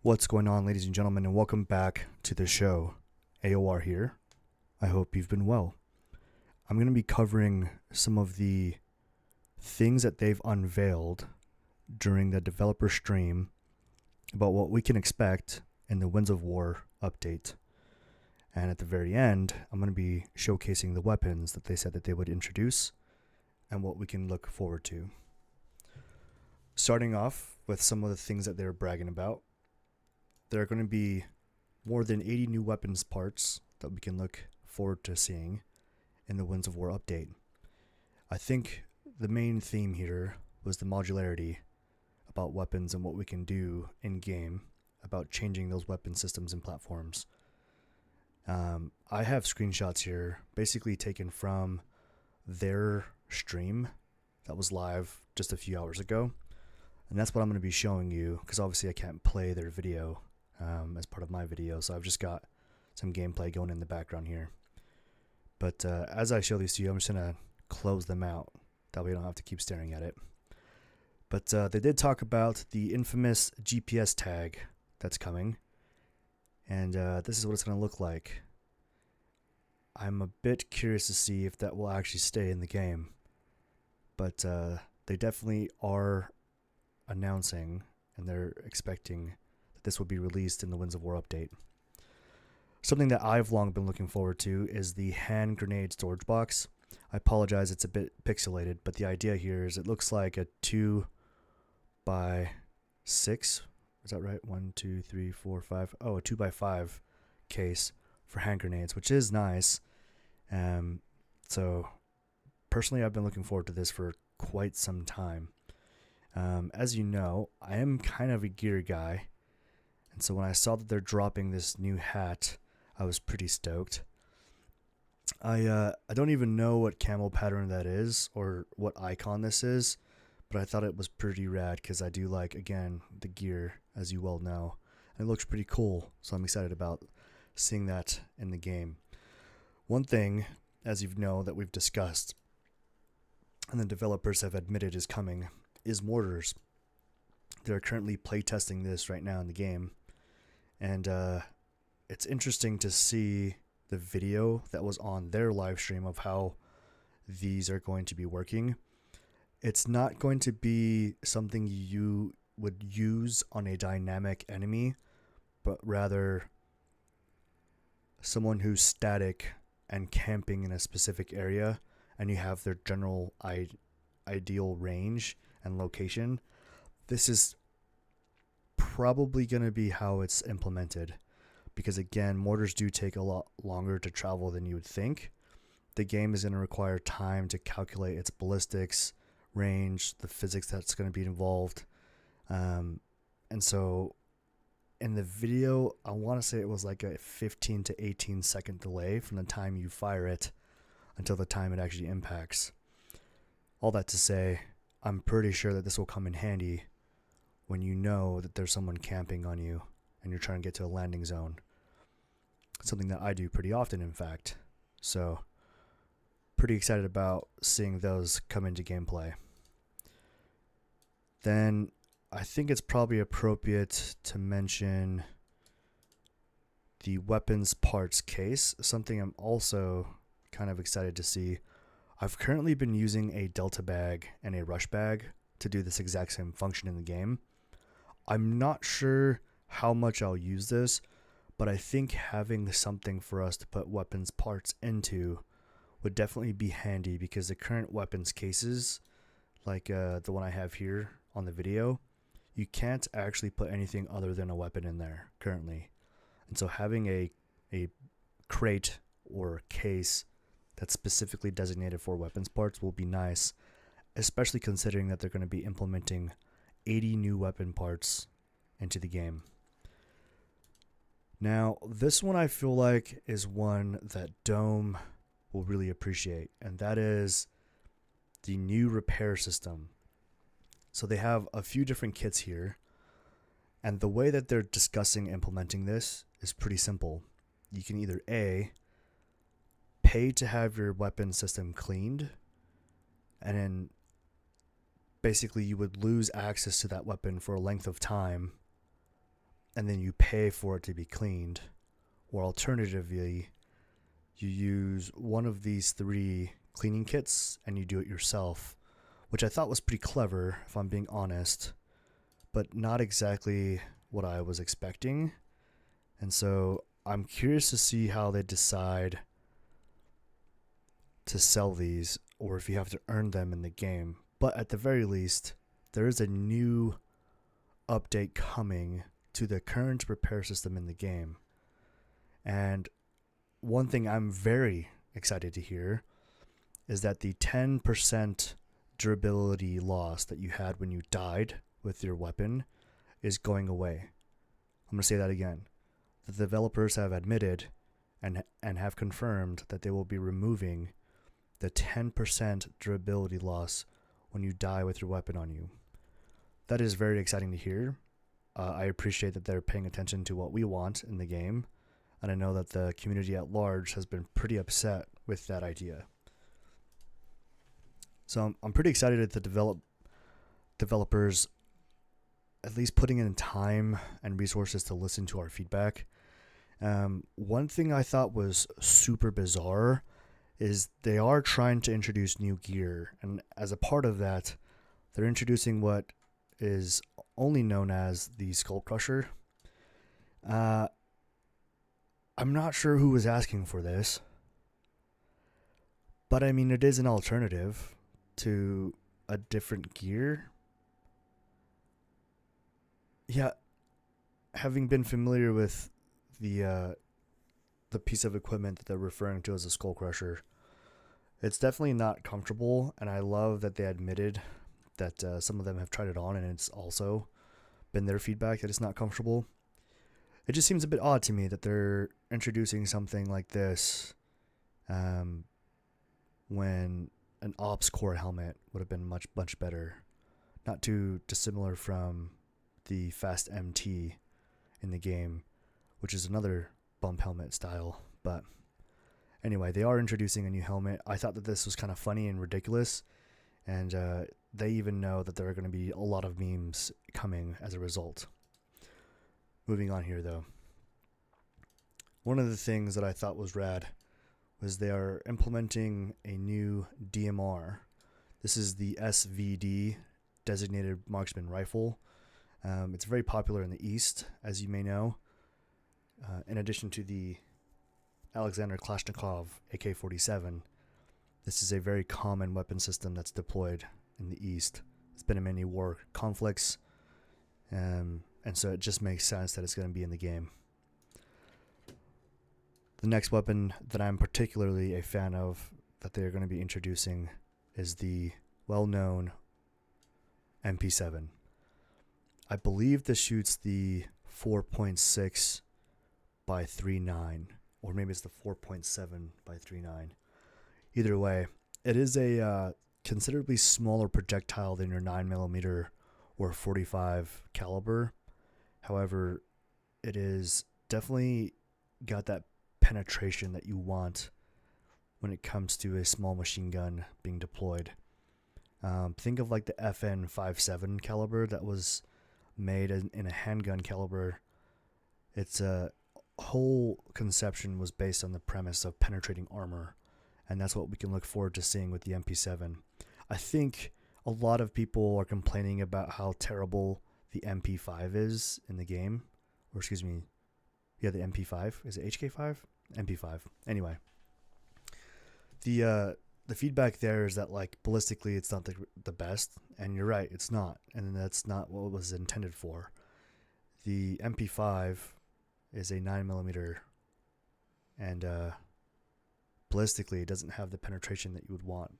What's going on, ladies and gentlemen, and welcome back to the show. AOR here. I hope you've been well. I'm going to be covering some of the things that they've unveiled during the developer stream about what we can expect in the Winds of War update. And at the very end, I'm going to be showcasing the weapons that they said that they would introduce and what we can look forward to. Starting off with some of the things that they're bragging about. There are going to be more than 80 new weapons parts that we can look forward to seeing in the Winds of War update. I think the main theme here was the modularity about weapons and what we can do in game about changing those weapon systems and platforms. I have screenshots here basically taken from their stream that was live just a few hours ago. And that's what I'm going to be showing you because obviously I can't play their video as part of my video, so I've just got some gameplay going in the background here. But as I show these to you, I'm just going to close them out. That way I don't have to keep staring at it. But they did talk about the infamous GPS tag that's coming. And this is what it's going to look like. I'm a bit curious to see if that will actually stay in the game. But they definitely are announcing, and they're expecting that this will be released in the Winds of War update. Something that I've long been looking forward to is the hand grenade storage box. I apologize, it's a bit pixelated, but the idea here is it looks like a 2 by 6. Is that right? 1, 2, 3, 4, 5. Oh, a 2 by 5 case for hand grenades, which is nice. So personally, I've been looking forward to this for quite some time. As you know, I am kind of a gear guy, and so when I saw that they're dropping this new hat, I was pretty stoked. I don't even know what camo pattern that is or what icon this is, but I thought it was pretty rad because I do like, again, the gear, as you well know. And it looks pretty cool, so I'm excited about seeing that in the game. One thing, as you know, that we've discussed and the developers have admitted is coming is mortars. They're currently playtesting this right now in the game, and it's interesting to see the video that was on their live stream of how these are going to be working. It's not going to be something you would use on a dynamic enemy, but rather someone who's static and camping in a specific area, and you have their general ideal range and location. This is probably going to be how it's implemented, because again, mortars do take a lot longer to travel than you would think. The game is going to require time to calculate its ballistics, range, the physics that's going to be involved. And so in the video, I want to say it was like a 15 to 18 second delay from the time you fire it until the time it actually impacts. All that to say, I'm pretty sure that this will come in handy when you know that there's someone camping on you and you're trying to get to a landing zone. Something that I do pretty often, in fact. So, pretty excited about seeing those come into gameplay. Then, I think it's probably appropriate to mention the weapons parts case, something I'm also kind of excited to see. I've currently been using a Delta bag and a Rush bag to do this exact same function in the game. I'm not sure how much I'll use this, but I think having something for us to put weapons parts into would definitely be handy, because the current weapons cases, like the one I have here on the video, you can't actually put anything other than a weapon in there currently. And so having a crate or case that's specifically designated for weapons parts will be nice, especially considering that they're going to be implementing 80 new weapon parts into the game. Now, this one I feel like is one that Dome will really appreciate, and that is the new repair system. So they have a few different kits here, and the way that they're discussing implementing this is pretty simple. You can either A, pay to have your weapon system cleaned, and then basically you would lose access to that weapon for a length of time and then you pay for it to be cleaned, or alternatively, you use one of these 3 cleaning kits and you do it yourself, which I thought was pretty clever, if I'm being honest, but not exactly what I was expecting. And so I'm curious to see how they decide to sell these, or if you have to earn them in the game. But at the very least, there is a new update coming to the current repair system in the game. And one thing I'm very excited to hear is that the 10% durability loss that you had when you died with your weapon is going away. I'm going to say that again. The developers have admitted and have confirmed that they will be removing the 10% durability loss when you die with your weapon on you. That is very exciting to hear. I appreciate that they're paying attention to what we want in the game, and I know that the community at large has been pretty upset with that idea. So I'm pretty excited at the developers at least putting in time and resources to listen to our feedback. One thing I thought was super bizarre is they are trying to introduce new gear, and as a part of that, they're introducing what is only known as the Skull Crusher. I'm not sure who was asking for this, but I mean, it is an alternative to a different gear. Yeah, having been familiar with the piece of equipment that they're referring to as a Skull Crusher, it's definitely not comfortable, and I love that they admitted that some of them have tried it on and it's also been their feedback that it's not comfortable. It just seems a bit odd to me that they're introducing something like this when an Ops Core helmet would have been much better. Not too dissimilar from the Fast MT in the game, which is another bump helmet style. But anyway, they are introducing a new helmet. I thought that this was kind of funny and ridiculous, and they even know that there are going to be a lot of memes coming as a result. Moving on here, though. One of the things that I thought was rad was they are implementing a new DMR. This is the SVD, Designated Marksman Rifle. It's very popular in the East, as you may know. In addition to the Alexander Kalashnikov AK-47, this is a very common weapon system that's deployed in the East. It's been in many war conflicts, and so it just makes sense that it's going to be in the game. The next weapon that I'm particularly a fan of that they're going to be introducing is the well-known MP7. I believe this shoots the 4.6 by 3.9, or maybe it's the 4.7 by 3.9. Either way, it is a considerably smaller projectile than your 9mm or 45 caliber. However, it is definitely got that penetration that you want when it comes to a small machine gun being deployed. Think of like the FN57 caliber that was made in a handgun caliber. Its whole conception was based on the premise of penetrating armor, and that's what we can look forward to seeing with the MP7. I think a lot of people are complaining about how terrible the MP5 is in the game, or excuse me, yeah, the MP5. Is it HK5? MP5. Anyway, the feedback there is that like ballistically it's not the best, and you're right, it's not, and that's not what it was intended for. The MP5 is a 9mm, and ballistically it doesn't have the penetration that you would want.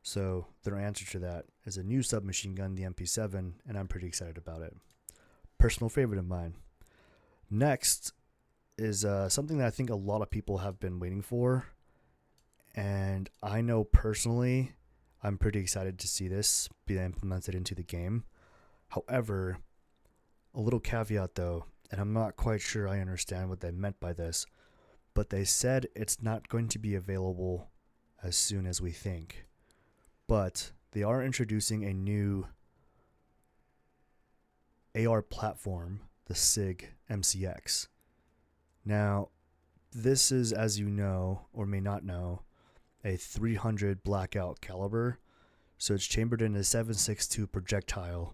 So their answer to that is a new submachine gun, the MP7, and I'm pretty excited about it. Personal favorite of mine. Next is something that I think a lot of people have been waiting for, and I know personally I'm pretty excited to see this be implemented into the game. However, a little caveat though, and I'm not quite sure I understand what they meant by this, but they said it's not going to be available as soon as we think. But they are introducing a new AR platform the SIG MCX. Now, this is, as you know or may not know, a 300 blackout caliber, so it's chambered in a 7.62 projectile,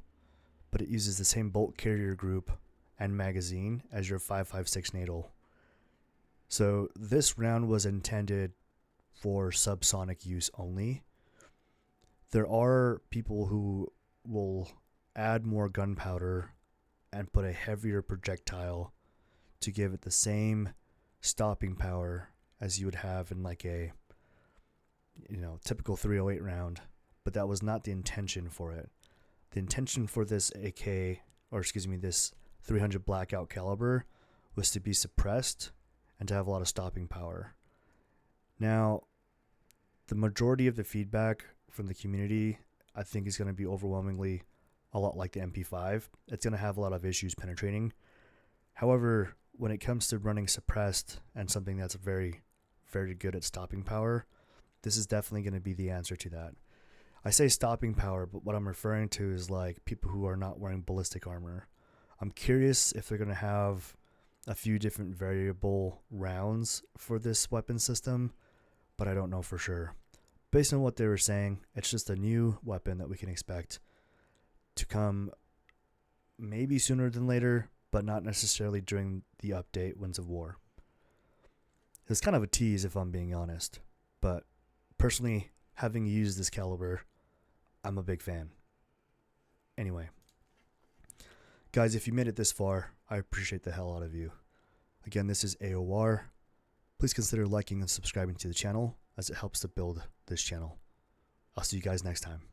but it uses the same bolt carrier group and magazine as your 5.56 Natal. So this round was intended for subsonic use only. There are people who will add more gunpowder and put a heavier projectile to give it the same stopping power as you would have in like a typical 308 round, but that was not the intention for it. The intention for this this 300 blackout caliber was to be suppressed and to have a lot of stopping power. Now, the majority of the feedback from the community, I think, is going to be overwhelmingly a lot like the MP5. It's going to have a lot of issues penetrating. However, when it comes to running suppressed and something that's very, very good at stopping power, this is definitely going to be the answer to that. I say stopping power, but what I'm referring to is like people who are not wearing ballistic armor. I'm curious if they're going to have a few different variable rounds for this weapon system, but I don't know for sure. Based on what they were saying, it's just a new weapon that we can expect to come maybe sooner than later, but not necessarily during the update Winds of War. It's kind of a tease if I'm being honest, but personally, having used this caliber, I'm a big fan. Anyway, guys, if you made it this far, I appreciate the hell out of you. Again, this is AOR. Please consider liking and subscribing to the channel as it helps to build this channel. I'll see you guys next time.